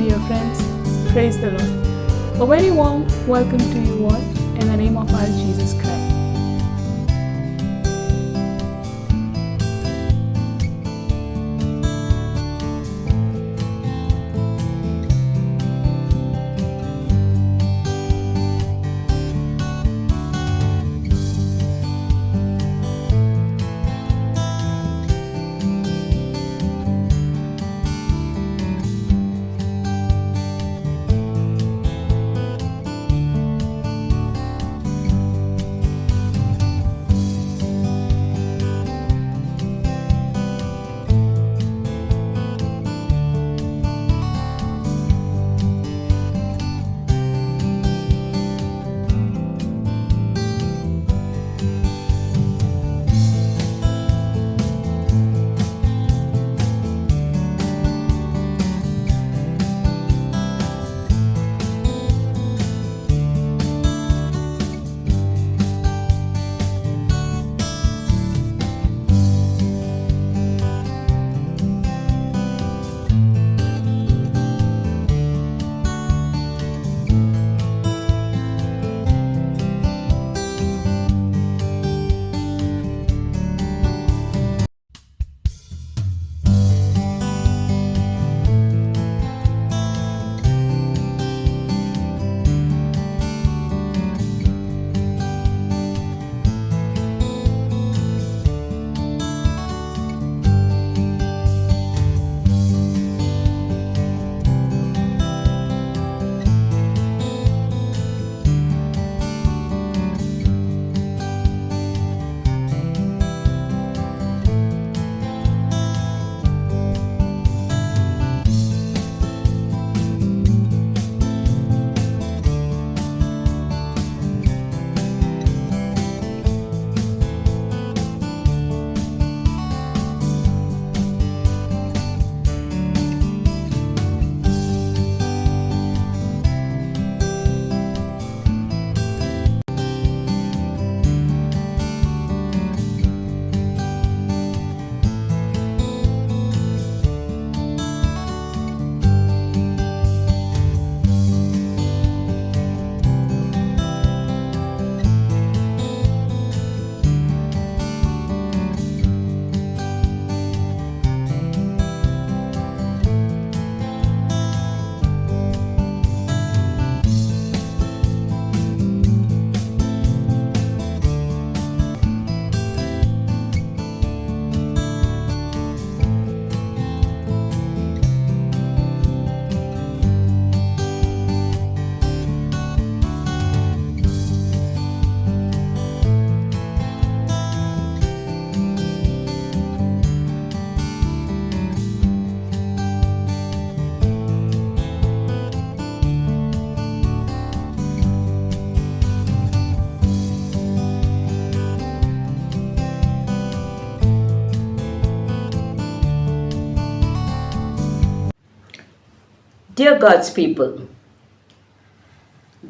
dear friends. Praise the Lord. A very warm welcome to you all in the name of our Jesus Christ. Dear God's people,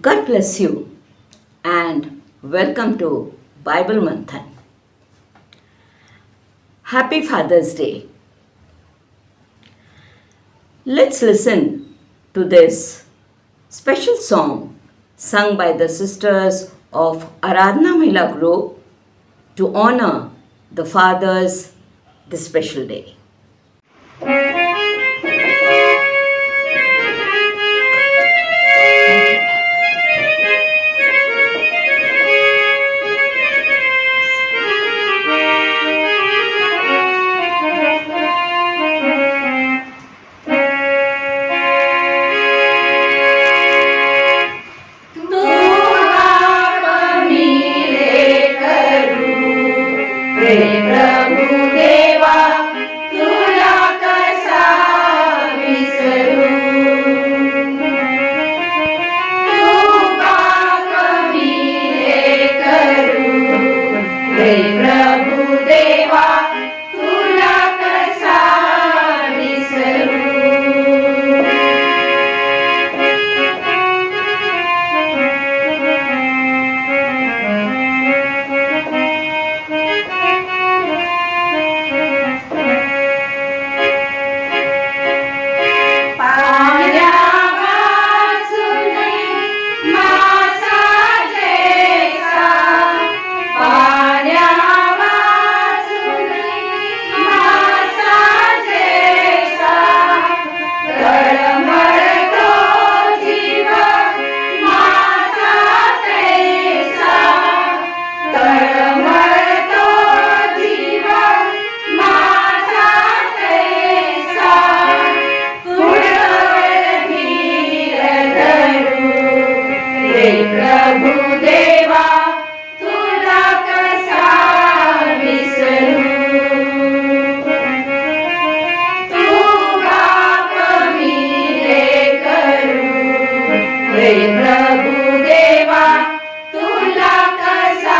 God bless you and welcome to Bible Manthan. Happy Father's Day. Let's listen to this special song sung by the sisters of Aradhana Mahila Group to honor the fathers this special day. प्रभु देवा तुला कसा रे प्रभु देवा तुला कसा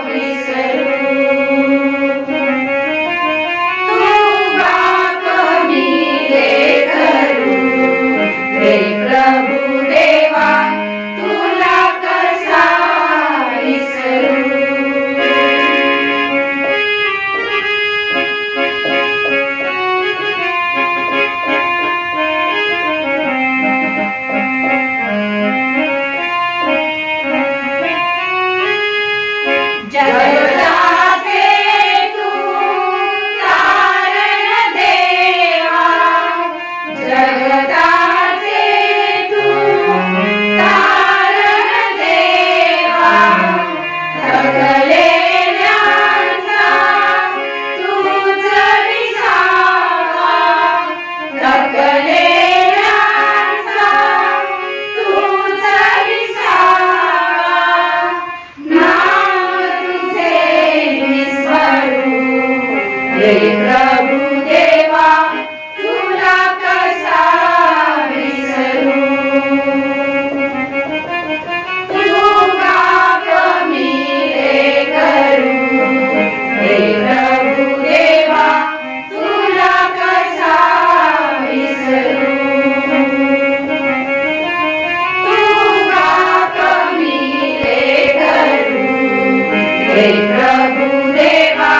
विसरू तुला कमी रे करू रे प्रभु देवा तुला कसा विसरू जगदाचे तू तारण देवा जगदाचे तू तारण देवा थकलेल्यांचा तूच विसावा थकलेल्यांचा तूच विसावा रे प्रभु देवा तुला कसा विसरू तुला कमी रे करू रे प्रभु देवा तुला कसा विसरू तुला कमी रे करू रे प्रभु देवा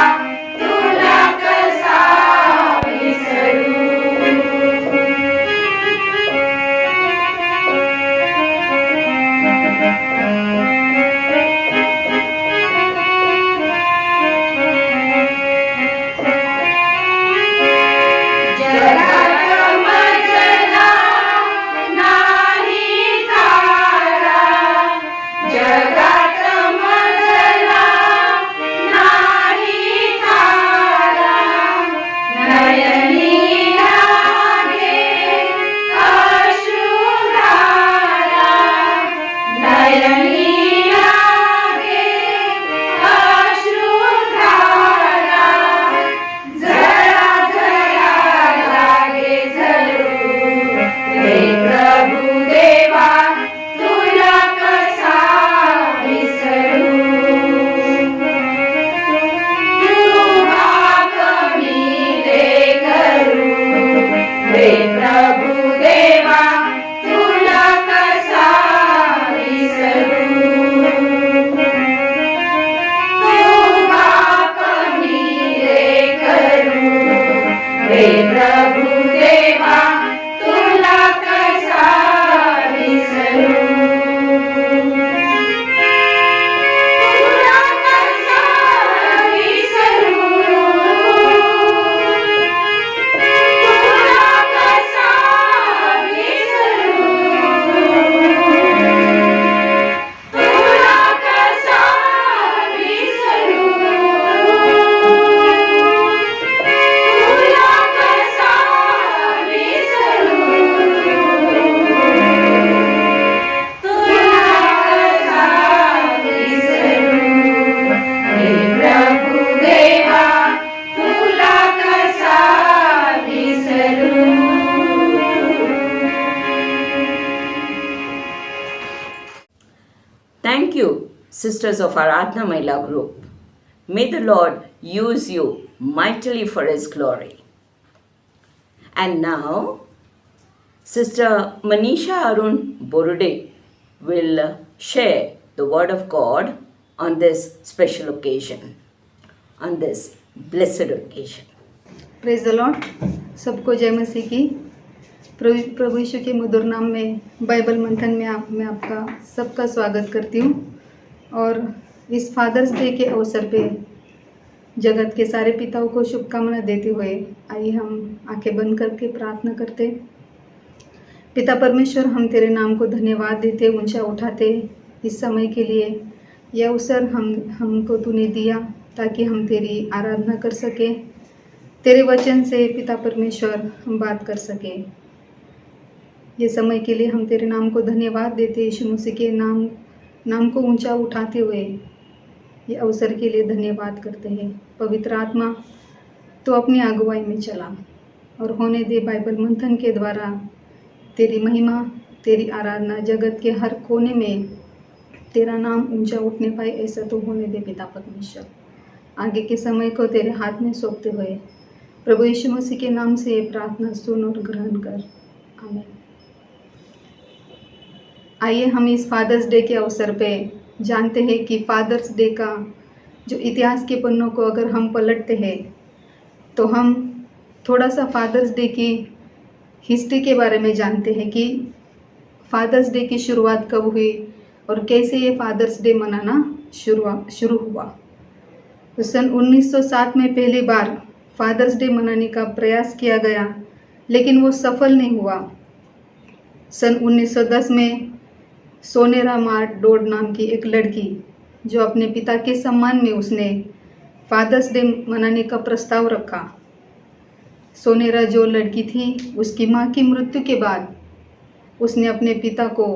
तुला कसा विसरू जगात मजला नाही तारा जगात मजला नाही तारा नयनी लागे अश्रुधारा नयनी लागे अश्रुधारा जरा जरा लागे झरू रे प्रभु देवा तुला कसा विसरू तुला कमी रे करू रे प्रभु देवा तुला कसा विसरू तुला कमी रे करू रे प्रभु देवा तुला कसा विसरू तुला कसा विसरू तुला कसा विसरू तुला कसा विसरू तुला कसा विसरू तुला कसा विसरू हे प्रभु देवा तुला कसा विसरू Thank you, Sisters of Aradhana Mahila Group. May the Lord use you mightily for His glory. And now, Sister Manisha Arun Borude will share the Word of God on this special occasion, on this blessed occasion. Praise the Lord. सबको जय मसीह की। प्रभु यीशु के मधुर नाम में Bible मंथन में मैं आपका सबका स्वागत करती हूँ। और इस फादर्स डे के अवसर पे जगत के सारे पिताओं को शुभकामना देते हुए आइए हम आंखें बंद करके प्रार्थना करते। पिता परमेश्वर, हम तेरे नाम को धन्यवाद देते, ऊंचा उठाते इस समय के लिए। यह अवसर हमको तूने दिया ताकि हम तेरी आराधना कर सके, तेरे वचन से पिता परमेश्वर हम बात कर सके। ये समय के लिए हम तेरे नाम को धन्यवाद देते, यीशु मसीह के नाम को ऊंचा उठाते हुए ये अवसर के लिए धन्यवाद करते हैं। पवित्र आत्मा तो अपनी अगुवाई में चला और होने दे बाइबल मंथन के द्वारा तेरी महिमा, तेरी आराधना जगत के हर कोने में तेरा नाम ऊंचा उठने पाए, ऐसा तो होने दे पिता परमेश्वर। आगे के समय को तेरे हाथ में सौंपते हुए प्रभु यीशु मसीह के नाम से ये प्रार्थना सुन और ग्रहण कर, आमीन। आइए हम इस फादर्स डे के अवसर पे जानते हैं कि फादर्स डे का जो इतिहास के पन्नों को अगर हम पलटते हैं तो हम थोड़ा सा फादर्स डे की हिस्ट्री के बारे में जानते हैं कि फादर्स डे की शुरुआत कब हुई और कैसे ये फादर्स डे मनाना शुरू हुआ। तो सन 1907 में पहली बार फादर्स डे मनाने का प्रयास किया गया, लेकिन वो सफल नहीं हुआ। सन 1910 में सोनेरा मार डोड नाम की एक लड़की, जो अपने पिता के सम्मान में उसने फादर्स डे मनाने का प्रस्ताव रखा। सोनेरा जो लड़की थी, उसकी माँ की मृत्यु के बाद उसने अपने पिता को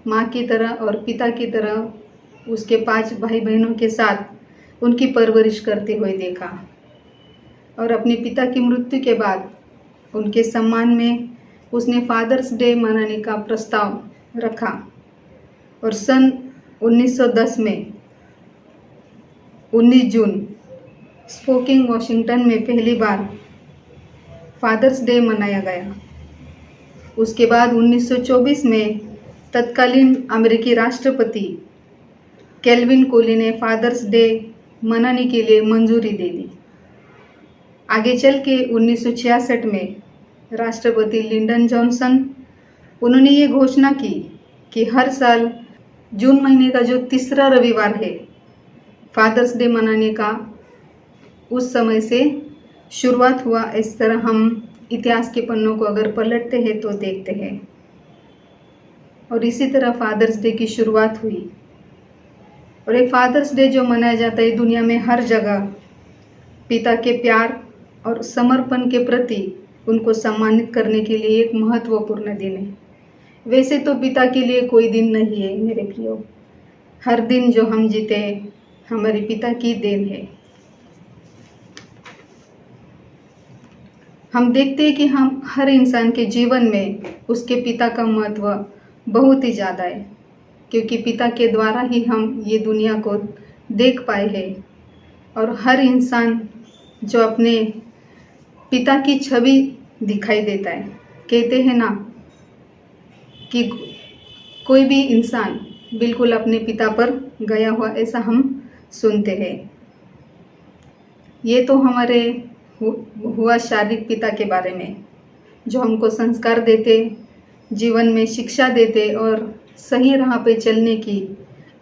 माँ की तरह और पिता की तरह उसके 5 भाई बहनों के साथ उनकी परवरिश करते हुए देखा, और अपने पिता की मृत्यु के बाद उनके सम्मान में उसने फादर्स डे मनाने का प्रस्ताव रखा। और सन 1910 में 19 जून स्पोकिंग वॉशिंगटन में पहली बार फादर्स डे मनाया गया। उसके बाद 1924 में तत्कालीन अमेरिकी राष्ट्रपति केल्विन कोली ने फादर्स डे मनाने के लिए मंजूरी दे दी। आगे चल के 1966 में राष्ट्रपति लिंडन जॉनसन, उन्होंने ये घोषणा की कि हर साल जून महीने का जो तीसरा रविवार है, फादर्स डे मनाने का उस समय से शुरुआत हुआ। इस तरह हम इतिहास के पन्नों को अगर पलटते हैं तो देखते हैं, और इसी तरह फादर्स डे की शुरुआत हुई। और ये फादर्स डे जो मनाया जाता है दुनिया में हर जगह पिता के प्यार और समर्पण के प्रति उनको सम्मानित करने के लिए एक महत्वपूर्ण दिन है। वैसे तो पिता के लिए कोई दिन नहीं है मेरे प्रियो, हर दिन जो हम जीते हमारे पिता की देन है। हम देखते हैं कि हम हर इंसान के जीवन में उसके पिता का महत्व बहुत ही ज़्यादा है, क्योंकि पिता के द्वारा ही हम ये दुनिया को देख पाए हैं। और हर इंसान जो अपने पिता की छवि दिखाई देता है, कहते हैं ना कि कोई भी इंसान बिल्कुल अपने पिता पर गया हुआ, ऐसा हम सुनते हैं। ये तो हमारे हुआ शारीरिक पिता के बारे में, जो हमको संस्कार देते, जीवन में शिक्षा देते और सही राह पे चलने की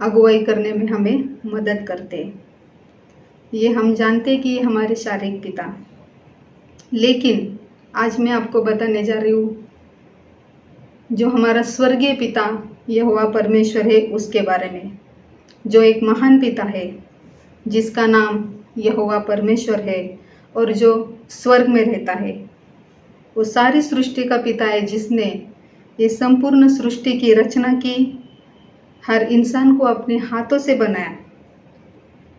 अगुवाई करने में हमें मदद करते। ये हम जानते कि हमारे शारीरिक पिता। लेकिन आज मैं आपको बताने जा रही हूँ जो हमारा स्वर्गीय पिता यहोवा परमेश्वर है, उसके बारे में, जो एक महान पिता है जिसका नाम यहोवा परमेश्वर है और जो स्वर्ग में रहता है। वो सारी सृष्टि का पिता है, जिसने ये संपूर्ण सृष्टि की रचना की, हर इंसान को अपने हाथों से बनाया,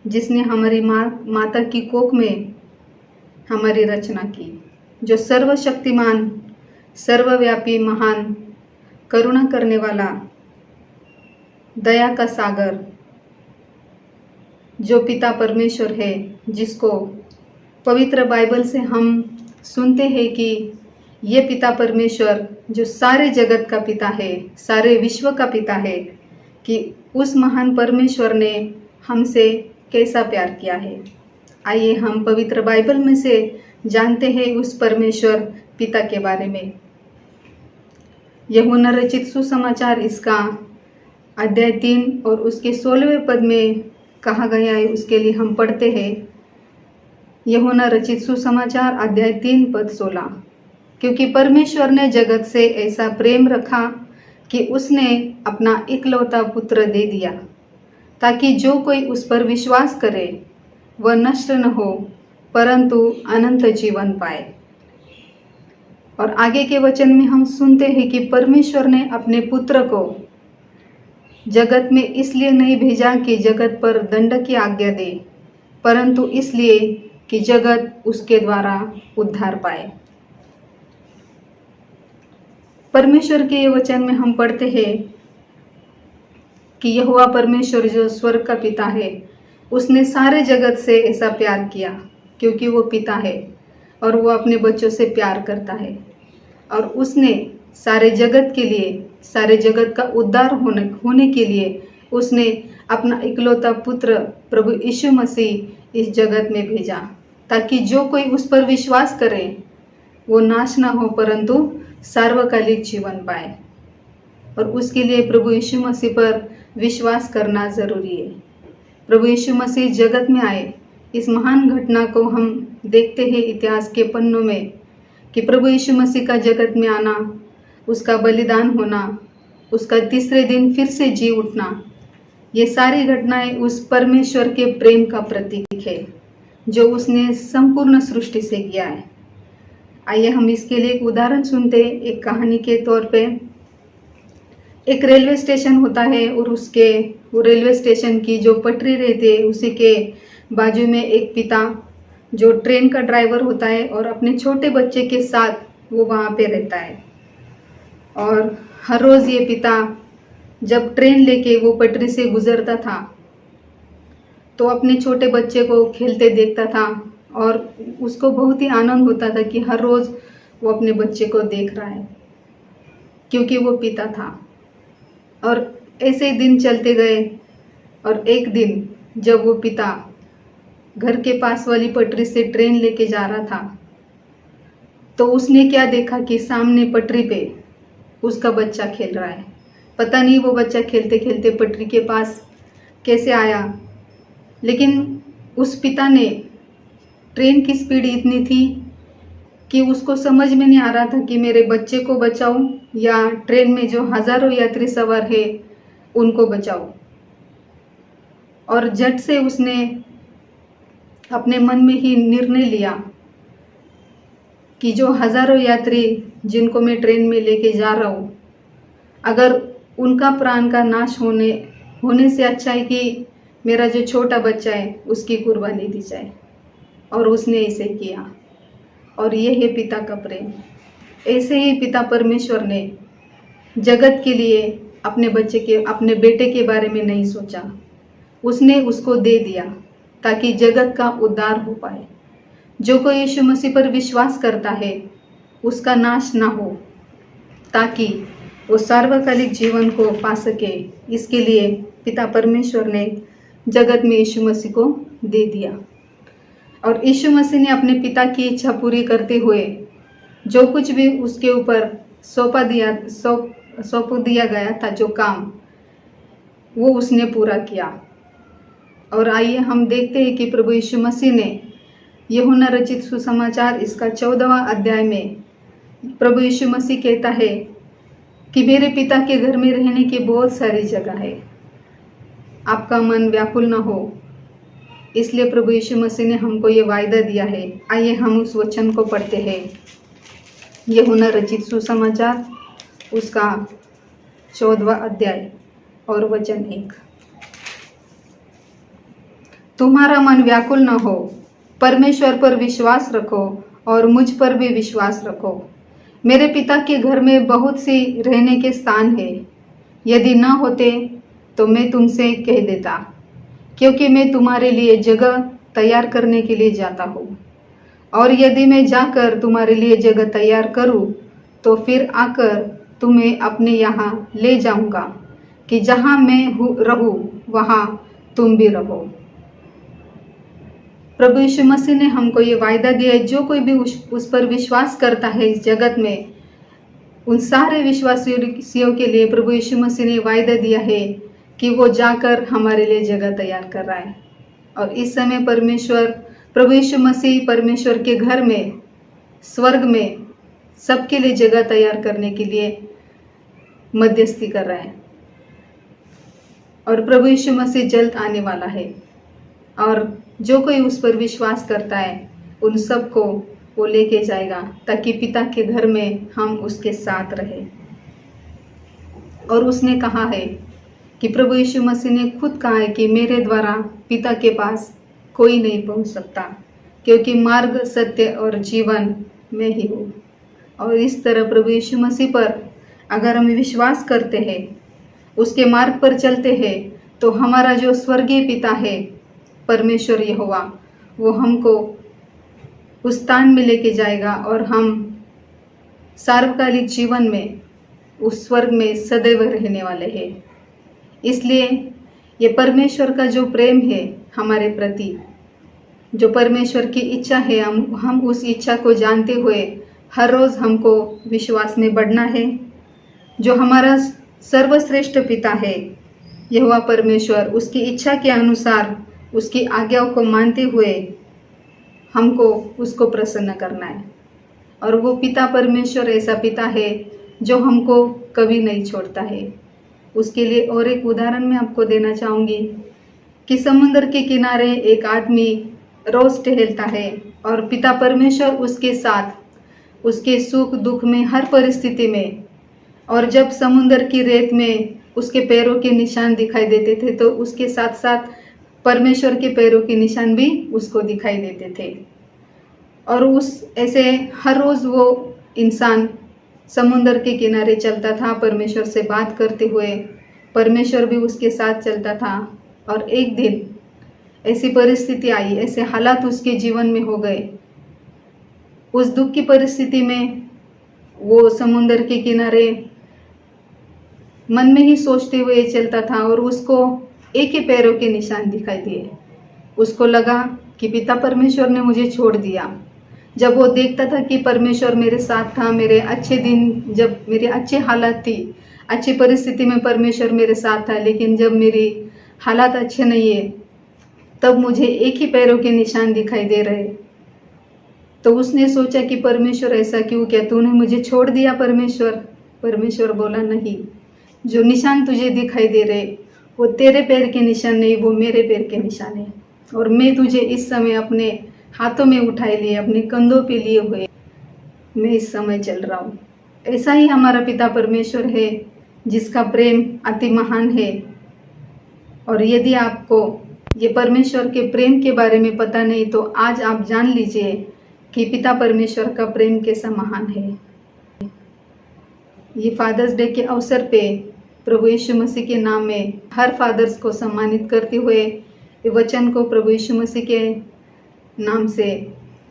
जिसने हमारी माता की कोख में हमारी रचना की, जो सर्वशक्तिमान, सर्वव्यापी, महान, करुणा करने वाला, दया का सागर, जो पिता परमेश्वर है, जिसको पवित्र बाइबल से हम सुनते हैं कि ये पिता परमेश्वर जो सारे जगत का पिता है, सारे विश्व का पिता है, कि उस महान परमेश्वर ने हमसे कैसा प्यार किया है। आइए हम पवित्र बाइबल में से जानते हैं उस परमेश्वर पिता के बारे में। यूहन्ना रचित सुसमाचार इसका अध्याय 3 और उसके 16वें पद में कहा गया है, उसके लिए हम पढ़ते हैं। यूहन्ना रचित सुसमाचार अध्याय 3 पद 16। क्योंकि परमेश्वर ने जगत से ऐसा प्रेम रखा कि उसने अपना इकलौता पुत्र दे दिया, ताकि जो कोई उस पर विश्वास करे वह नष्ट न हो परंतु अनंत जीवन पाए। और आगे के वचन में हम सुनते हैं कि परमेश्वर ने अपने पुत्र को जगत में इसलिए नहीं भेजा कि जगत पर दंड की आज्ञा दे, परंतु इसलिए कि जगत उसके द्वारा उद्धार पाए। परमेश्वर के ये वचन में हम पढ़ते हैं कि यहोवा परमेश्वर जो स्वर्ग का पिता है, उसने सारे जगत से ऐसा प्यार किया क्योंकि वो पिता है और वो अपने बच्चों से प्यार करता है। और उसने सारे जगत के लिए, सारे जगत का उद्धार होने के लिए उसने अपना इकलौता पुत्र प्रभु यीशु मसीह इस जगत में भेजा, ताकि जो कोई उस पर विश्वास करे वो नाश ना हो परंतु सार्वकालिक जीवन पाए। और उसके लिए प्रभु यीशु मसीह पर विश्वास करना ज़रूरी है। प्रभु यीशु मसीह जगत में आए, इस महान घटना को हम देखते हैं इतिहास के पन्नों में कि प्रभु यीशु मसीह का जगत में आना, उसका बलिदान होना, उसका तीसरे दिन फिर से जी उठना, ये सारी घटनाएं उस परमेश्वर के प्रेम का प्रतीक है जो उसने संपूर्ण सृष्टि से किया है। आइए हम इसके लिए एक उदाहरण सुनते हैं। एक कहानी के तौर पे एक रेलवे स्टेशन होता है और वो रेलवे स्टेशन की जो पटरी रहती है उसी के बाजू में एक पिता जो ट्रेन का ड्राइवर होता है और अपने छोटे बच्चे के साथ वो वहाँ पे रहता है। और हर रोज़ ये पिता जब ट्रेन लेके वो पटरी से गुजरता था तो अपने छोटे बच्चे को खेलते देखता था और उसको बहुत ही आनंद होता था कि हर रोज़ वो अपने बच्चे को देख रहा है, क्योंकि वो पिता था। और ऐसे ही दिन चलते गए और एक दिन जब वो पिता घर के पास वाली पटरी से ट्रेन लेके जा रहा था तो उसने क्या देखा कि सामने पटरी पे उसका बच्चा खेल रहा है। पता नहीं वो बच्चा खेलते खेलते पटरी के पास कैसे आया, लेकिन उस पिता ने, ट्रेन की स्पीड इतनी थी कि उसको समझ में नहीं आ रहा था कि मेरे बच्चे को बचाऊं या ट्रेन में जो हज़ारों यात्री सवार है उनको बचाऊं। और झट से उसने अपने मन में ही निर्णय लिया कि जो हज़ारों यात्री जिनको मैं ट्रेन में लेके जा रहा हूँ, अगर उनका प्राण का नाश होने से अच्छा है कि मेरा जो छोटा बच्चा है उसकी कुर्बानी दी जाए। और उसने ऐसे किया। और ये है पिता का प्रेम। ऐसे ही पिता परमेश्वर ने जगत के लिए अपने बेटे के बारे में नहीं सोचा, उसने उसको दे दिया ताकि जगत का उद्धार हो पाए। जो कोई यीशु मसीह पर विश्वास करता है उसका नाश ना हो, ताकि वो सार्वकालिक जीवन को पा सके। इसके लिए पिता परमेश्वर ने जगत में यीशु मसीह को दे दिया। और यीशु मसीह ने अपने पिता की इच्छा पूरी करते हुए जो कुछ भी उसके ऊपर सौंप दिया गया था, जो काम, वो उसने पूरा किया। और आइए हम देखते हैं कि प्रभु यीशु मसीह ने यूहन्ना रचित सुसमाचार इसका 14वां अध्याय में प्रभु यीशु मसीह कहता है कि मेरे पिता के घर में रहने की बहुत सारी जगह है, आपका मन व्याकुल न हो। इसलिए प्रभु यीशु मसीह ने हमको ये वायदा दिया है। आइए हम उस वचन को पढ़ते हैं। यूहन्ना रचित सुसमाचार उसका 14वां अध्याय और वचन 1। तुम्हारा मन व्याकुल न हो, परमेश्वर पर विश्वास रखो और मुझ पर भी विश्वास रखो। मेरे पिता के घर में बहुत सी रहने के स्थान है, यदि न होते तो मैं तुमसे कह देता, क्योंकि मैं तुम्हारे लिए जगह तैयार करने के लिए जाता हूँ। और यदि मैं जाकर तुम्हारे लिए जगह तैयार करूँ तो फिर आकर तुम्हें अपने यहाँ ले जाऊँगा, कि जहाँ मैं रहूँ वहाँ तुम भी रहो। प्रभु यीशु मसीह ने हमको ये वायदा दिया है, जो कोई भी उस पर विश्वास करता है इस जगत में, उन सारे विश्वासियों के लिए प्रभु यीशु मसीह ने वायदा दिया है कि वो जाकर हमारे लिए जगह तैयार कर रहा है। और इस समय प्रभु यीशु मसीह परमेश्वर के घर में, स्वर्ग में सबके लिए जगह तैयार करने के लिए मध्यस्थी कर रहा है। और प्रभु यीशु मसीह जल्द आने वाला है, और जो कोई उस पर विश्वास करता है उन सबको वो लेके जाएगा, ताकि पिता के घर में हम उसके साथ रहें। और उसने कहा है कि प्रभु यीशु मसीह ने खुद कहा है कि मेरे द्वारा पिता के पास कोई नहीं पहुंच सकता, क्योंकि मार्ग, सत्य और जीवन मैं ही हूँ। और इस तरह प्रभु यीशु मसीह पर अगर हम विश्वास करते हैं, उसके मार्ग पर चलते हैं, तो हमारा जो स्वर्गीय पिता है परमेश्वर यहोवा, वो हमको उस स्थान में लेके जाएगा और हम सार्वकालिक जीवन में उस स्वर्ग में सदैव रहने वाले हैं। इसलिए ये परमेश्वर का जो प्रेम है हमारे प्रति, जो परमेश्वर की इच्छा है, हम उस इच्छा को जानते हुए हर रोज़ हमको विश्वास में बढ़ना है। जो हमारा सर्वश्रेष्ठ पिता है यहोवा परमेश्वर, उसकी इच्छा के अनुसार उसकी आज्ञाओं को मानते हुए हमको उसको प्रसन्न करना है। और वो पिता परमेश्वर ऐसा पिता है जो हमको कभी नहीं छोड़ता है। उसके लिए और एक उदाहरण मैं आपको देना चाहूँगी कि समुद्र के किनारे एक आदमी रोज टहलता है और पिता परमेश्वर उसके साथ उसके सुख दुख में हर परिस्थिति में, और जब समुद्र की रेत में उसके पैरों के निशान दिखाई देते थे तो उसके साथ साथ परमेश्वर के पैरों के निशान भी उसको दिखाई देते थे। और उस ऐसे हर रोज़ वो इंसान समुद्र के किनारे चलता था परमेश्वर से बात करते हुए, परमेश्वर भी उसके साथ चलता था। और एक दिन ऐसी परिस्थिति आई, ऐसे हालात उसके जीवन में हो गए, उस दुख की परिस्थिति में वो समुद्र के किनारे मन में ही सोचते हुए चलता था और उसको एक ही पैरों के निशान दिखाई दिए। उसको लगा कि पिता परमेश्वर ने मुझे छोड़ दिया। जब वो देखता था कि परमेश्वर मेरे साथ था, मेरे अच्छे दिन, जब मेरी अच्छी हालत थी, अच्छी परिस्थिति में परमेश्वर मेरे साथ था, लेकिन जब मेरी हालात अच्छे नहीं है तब मुझे एक ही पैरों के निशान दिखाई दे रहे। तो उसने सोचा कि परमेश्वर ऐसा क्यों, क्या तूने मुझे छोड़ दिया परमेश्वर? परमेश्वर बोला नहीं, जो निशान तुझे दिखाई दे रहे वो तेरे पैर के निशान नहीं, वो मेरे पैर के निशान है। और मैं तुझे इस समय अपने हाथों में उठाए लिए, अपने कंधों पे लिए हुए मैं इस समय चल रहा हूँ। ऐसा ही हमारा पिता परमेश्वर है जिसका प्रेम अति महान है। और यदि आपको ये परमेश्वर के प्रेम के बारे में पता नहीं तो आज आप जान लीजिए कि पिता परमेश्वर का प्रेम कैसा महान है। ये फादर्स डे के अवसर पे प्रभु यीशु मसीह के नाम में हर फादर्स को सम्मानित करते हुए ये वचन को प्रभु यीशु मसीह के नाम से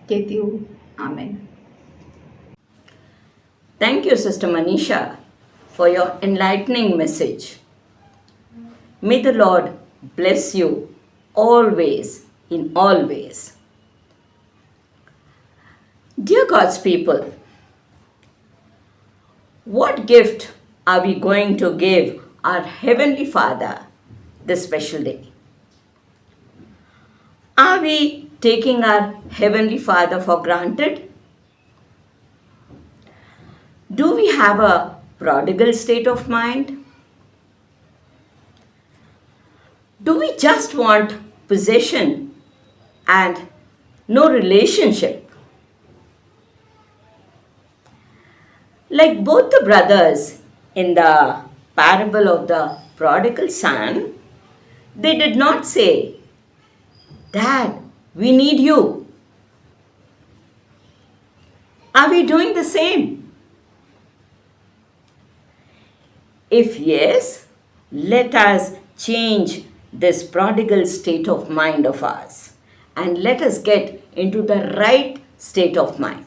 कहती हूँ, आमीन। Thank you, Sister Manisha, for your enlightening message. May the Lord bless you always, in all ways. Dear God's people, what gift are we going to give our Heavenly Father this special day? Are we taking our Heavenly Father for granted? Do we have a prodigal state of mind? Do we just want possession and no relationship? Like both the brothers in the parable of the prodigal son, they did not say, "Dad, we need you." Are we doing the same? If yes, let us change this prodigal state of mind of ours and let us get into the right state of mind.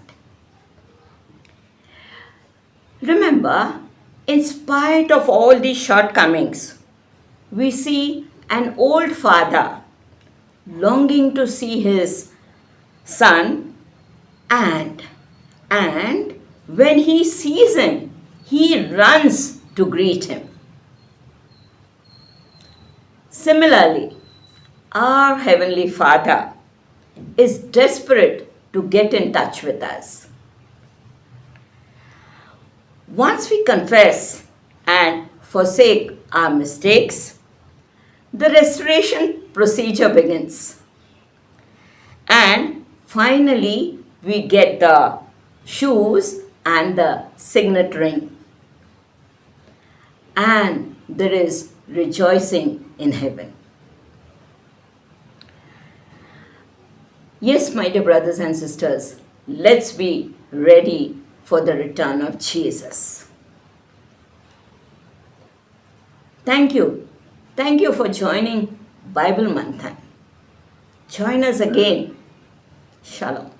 Remember, in spite of all these shortcomings, we see an old father longing to see his son, and when he sees him, he runs to greet him. Similarly, our Heavenly Father is desperate to get in touch with us. Once we confess and forsake our mistakes, the restoration procedure begins. And finally, we get the shoes and the signet ring. And there is rejoicing in heaven. Yes, my dear brothers and sisters, let's be ready for the return of Jesus. Thank you. Thank you for joining Bible Manthan. Join us again. Shalom.